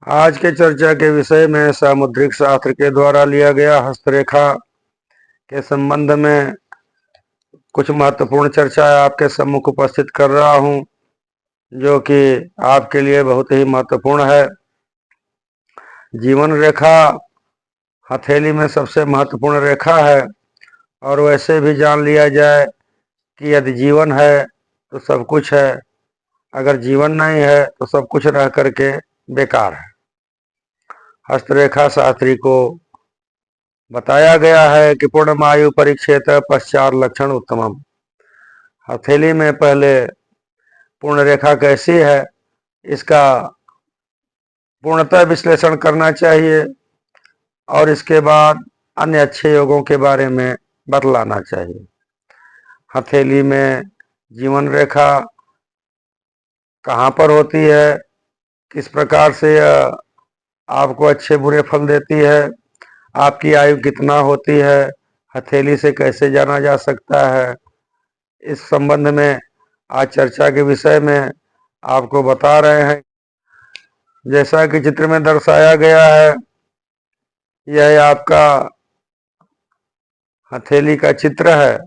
आज के चर्चा के विषय में सामुद्रिक शास्त्र के द्वारा लिया गया हस्तरेखा के संबंध में कुछ महत्वपूर्ण चर्चा आपके सम्मुख उपस्थित कर रहा हूं, जो कि आपके लिए बहुत ही महत्वपूर्ण है। जीवन रेखा हथेली में सबसे महत्वपूर्ण रेखा है, और वैसे भी जान लिया जाए कि यदि जीवन है तो सब कुछ है, अगर जीवन नहीं है तो सब कुछ रह करके बेकार है। हस्तरेखा शास्त्री को बताया गया है कि पूर्णमायु परिच्छेद पश्चात लक्षण उत्तमम। हथेली में पहले पूर्ण रेखा कैसी है इसका पूर्णतः विश्लेषण करना चाहिए, और इसके बाद अन्य अच्छे योगों के बारे में बतलाना चाहिए। हथेली में जीवन रेखा कहाँ पर होती है, किस प्रकार से यह आपको अच्छे बुरे फल देती है, आपकी आयु कितना होती है, हथेली से कैसे जाना जा सकता है, इस संबंध में आज चर्चा के विषय में आपको बता रहे हैं। जैसा कि चित्र में दर्शाया गया है, यह आपका हथेली का चित्र है,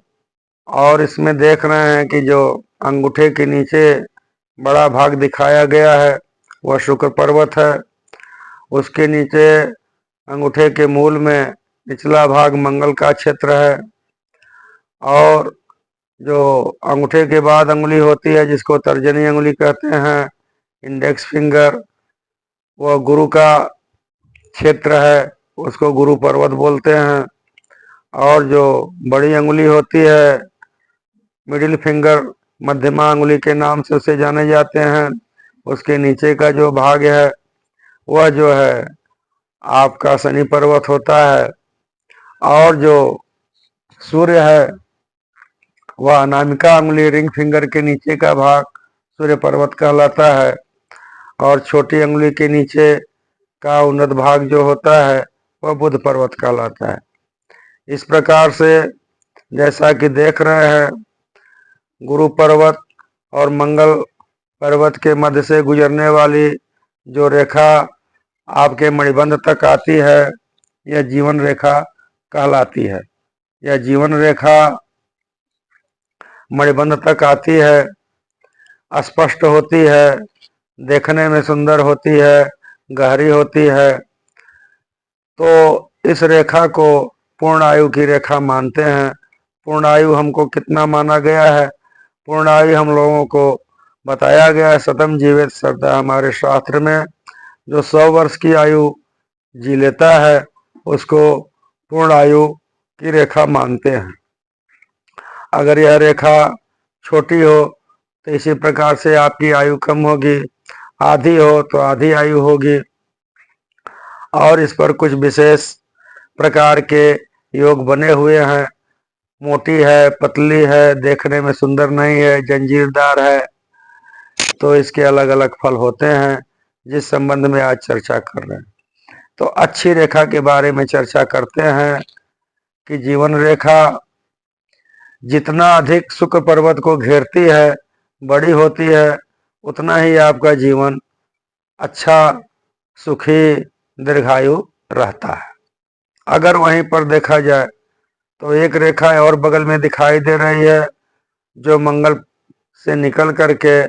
और इसमें देख रहे हैं कि जो अंगूठे के नीचे बड़ा भाग दिखाया गया है वह शुक्र पर्वत है। उसके नीचे अंगूठे के मूल में निचला भाग मंगल का क्षेत्र है, और जो अंगूठे के बाद अंगुली होती है जिसको तर्जनी अंगुली कहते हैं, इंडेक्स फिंगर, वह गुरु का क्षेत्र है, उसको गुरु पर्वत बोलते हैं। और जो बड़ी अंगुली होती है, मिडिल फिंगर, मध्यमा अंगुली के नाम से उसे जाने जाते हैं, उसके नीचे का जो भाग है वह जो है आपका शनि पर्वत होता है। और जो सूर्य है वह अनामिका अंगुली, रिंग फिंगर के नीचे का भाग सूर्य पर्वत कहलाता है, और छोटी अंगुली के नीचे का उन्नत भाग जो होता है वह बुध पर्वत कहलाता है। इस प्रकार से जैसा कि देख रहे हैं, गुरु पर्वत और मंगल पर्वत के मध्य से गुजरने वाली जो रेखा आपके मणिबंध तक आती है, यह जीवन रेखा कहलाती है। यह जीवन रेखा मणिबंध तक आती है, स्पष्ट होती है, देखने में सुंदर होती है, गहरी होती है। तो इस रेखा को पूर्ण आयु की रेखा मानते हैं। पूर्ण आयु हमको कितना माना गया है? पूर्ण आयु हम लोगों को बताया गया है शतम जीवित शब्द हमारे शास्त्र में। जो 100 वर्ष की आयु जी लेता है उसको पूर्ण आयु की रेखा मानते हैं। अगर यह रेखा छोटी हो तो इसी प्रकार से आपकी आयु कम होगी, आधी हो तो आधी आयु होगी, और इस पर कुछ विशेष प्रकार के योग बने हुए हैं। मोटी है, पतली है, देखने में सुंदर नहीं है, जंजीरदार है, तो इसके अलग अलग फल होते हैं, जिस संबंध में आज चर्चा कर रहे हैं। तो अच्छी रेखा के बारे में चर्चा करते हैं कि जीवन रेखा जितना अधिक शुक्र पर्वत को घेरती है, बड़ी होती है, उतना ही आपका जीवन अच्छा, सुखी, दीर्घायु रहता है। अगर वहीं पर देखा जाए तो एक रेखा और बगल में दिखाई दे रही है, जो मंगल से निकल करके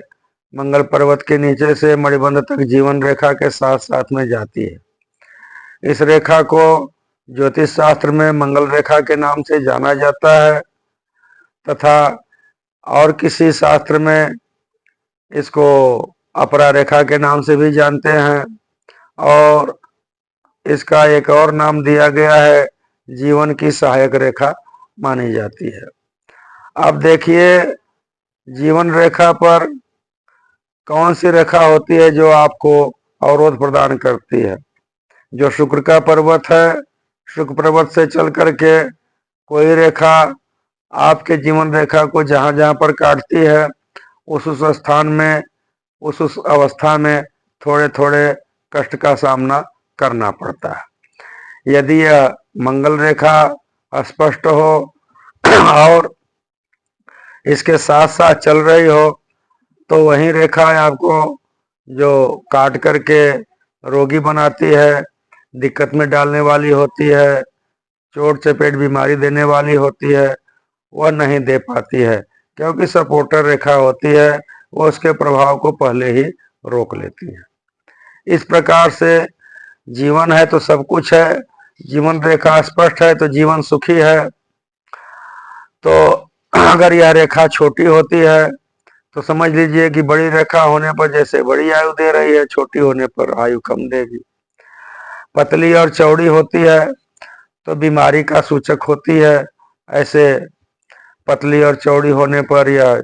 मंगल पर्वत के नीचे से मणिबंध तक जीवन रेखा के साथ साथ में जाती है। इस रेखा को ज्योतिष शास्त्र में मंगल रेखा के नाम से जाना जाता है, तथा और किसी शास्त्र में इसको अपरा रेखा के नाम से भी जानते हैं, और इसका एक और नाम दिया गया है, जीवन की सहायक रेखा मानी जाती है। अब देखिए, जीवन रेखा पर कौन सी रेखा होती है जो आपको अवरोध प्रदान करती है? जो शुक्र का पर्वत है, शुक्र पर्वत से चल करके कोई रेखा आपके जीवन रेखा को जहां जहां पर काटती है, उस स्थान में, उस अवस्था में थोड़े थोड़े कष्ट का सामना करना पड़ता है। यदि यह मंगल रेखा स्पष्ट हो और इसके साथ साथ चल रही हो, तो वही रेखा आपको जो काट करके रोगी बनाती है, दिक्कत में डालने वाली होती है, चोट चपेट बीमारी देने वाली होती है, वह नहीं दे पाती है, क्योंकि सपोर्टर रेखा होती है, वो उसके प्रभाव को पहले ही रोक लेती है। इस प्रकार से जीवन है तो सब कुछ है, जीवन रेखा स्पष्ट है तो जीवन सुखी है। तो अगर यह रेखा छोटी होती है तो समझ लीजिए कि बड़ी रेखा होने पर जैसे बड़ी आयु दे रही है, छोटी होने पर आयु कम देगी। पतली और चौड़ी होती है तो बीमारी का सूचक होती है। ऐसे पतली और चौड़ी होने पर यह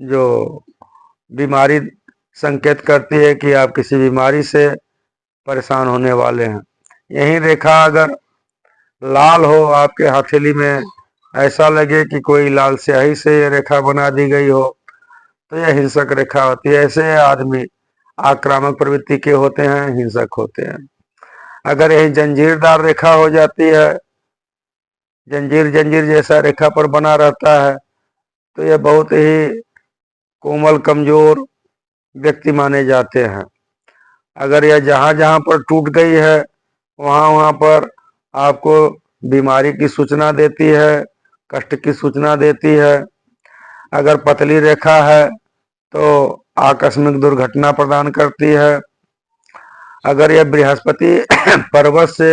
जो बीमारी संकेत करती है कि आप किसी बीमारी से परेशान होने वाले हैं। यही रेखा अगर लाल हो आपके हथेली में, ऐसा लगे कि कोई लाल स्याही से ये रेखा बना दी गई हो, तो यह हिंसक रेखा होती है। ऐसे आदमी आक्रामक प्रवृत्ति के होते हैं, हिंसक होते हैं। अगर यही जंजीरदार रेखा हो जाती है, जंजीर जंजीर जैसा रेखा पर बना रहता है, तो यह बहुत ही कोमल कमजोर व्यक्ति माने जाते हैं। अगर यह जहां जहां पर टूट गई है वहां वहां पर आपको बीमारी की सूचना देती है, कष्ट की सूचना देती है। अगर पतली रेखा है तो आकस्मिक दुर्घटना प्रदान करती है। अगर यह बृहस्पति पर्वत से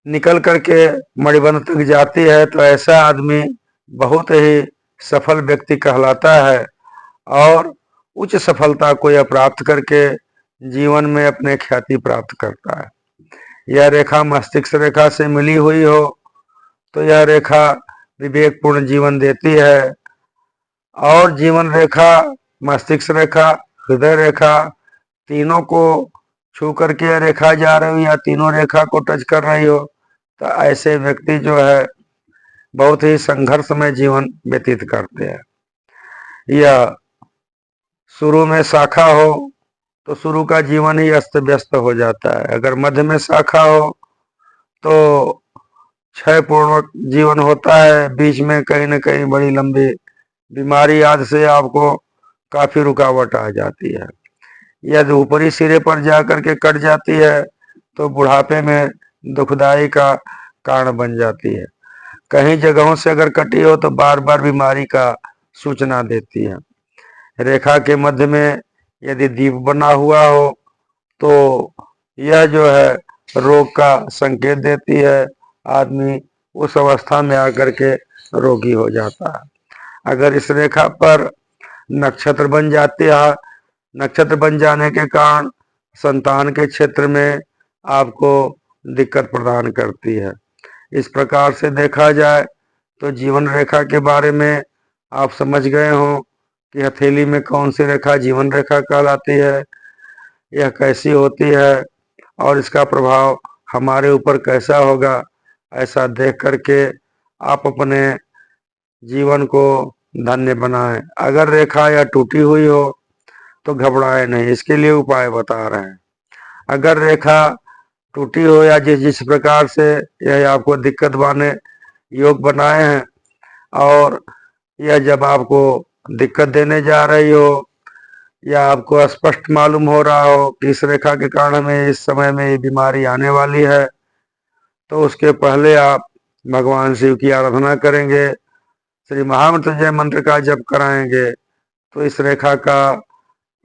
निकल करके मणिबंध तक जाती है तो ऐसा आदमी बहुत ही सफल व्यक्ति कहलाता है और उच्च सफलता को यह प्राप्त करके जीवन में अपने ख्याति प्राप्त करता है। यह रेखा मस्तिष्क रेखा से मिली हुई हो तो यह रेखा विवेकपूर्ण जीवन देती है। और जीवन रेखा, मस्तिष्क रेखा, हृदय रेखा, तीनों को छू करके रेखा जा रही हो या तीनों रेखा को टच कर रही हो, तो ऐसे व्यक्ति जो है बहुत ही संघर्षमय जीवन व्यतीत करते हैं। यह शुरू में शाखा हो तो शुरू का जीवन ही अस्त व्यस्त हो जाता है। अगर मध्य में शाखा हो तो क्षय पूर्वक जीवन होता है, बीच में कहीं न कहीं बड़ी लंबी बीमारी आदि से आपको काफी रुकावट आ जाती है। यदि ऊपरी सिरे पर जाकर के कट जाती है तो बुढ़ापे में दुखदाई का कारण बन जाती है। कहीं जगहों से अगर कटी हो तो बार बार बीमारी का सूचना देती है। रेखा के मध्य में यदि दीप बना हुआ हो तो यह जो है रोग का संकेत देती है। आदमी उस अवस्था में आकर के रोगी हो जाता है। अगर इस रेखा पर नक्षत्र बन जाते हैं, नक्षत्र बन जाने के कारण संतान के क्षेत्र में आपको दिक्कत प्रदान करती है। इस प्रकार से देखा जाए तो जीवन रेखा के बारे में आप समझ गए हो कि हथेली में कौन सी रेखा जीवन रेखा कहलाती है, यह कैसी होती है और इसका प्रभाव हमारे ऊपर कैसा होगा। ऐसा देख करके आप अपने जीवन को धन्य बनाएं। अगर रेखा या टूटी हुई हो तो घबराए नहीं, इसके लिए उपाय बता रहे हैं। अगर रेखा टूटी हो या जिस प्रकार से यह आपको दिक्कत वाले योग बनाए हैं और यह जब आपको दिक्कत देने जा रही हो या आपको स्पष्ट मालूम हो रहा हो कि इस रेखा के कारण हमें इस समय में ये बीमारी आने वाली है, तो उसके पहले आप भगवान शिव की आराधना करेंगे, श्री महामृत्युंजय मंत्र का जप कराएंगे, तो इस रेखा का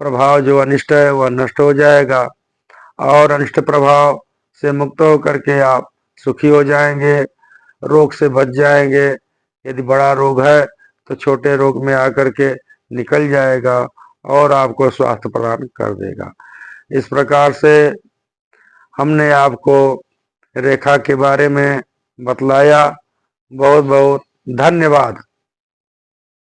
प्रभाव जो अनिष्ट है वह नष्ट हो जाएगा और अनिष्ट प्रभाव से मुक्त होकर के आप सुखी हो जाएंगे, रोग से बच जाएंगे। यदि बड़ा रोग है तो छोटे रोग में आकर के निकल जाएगा और आपको स्वास्थ्य प्रदान कर देगा। इस प्रकार से हमने आपको रेखा के बारे में बतलाया। बहुत बहुत धन्यवाद।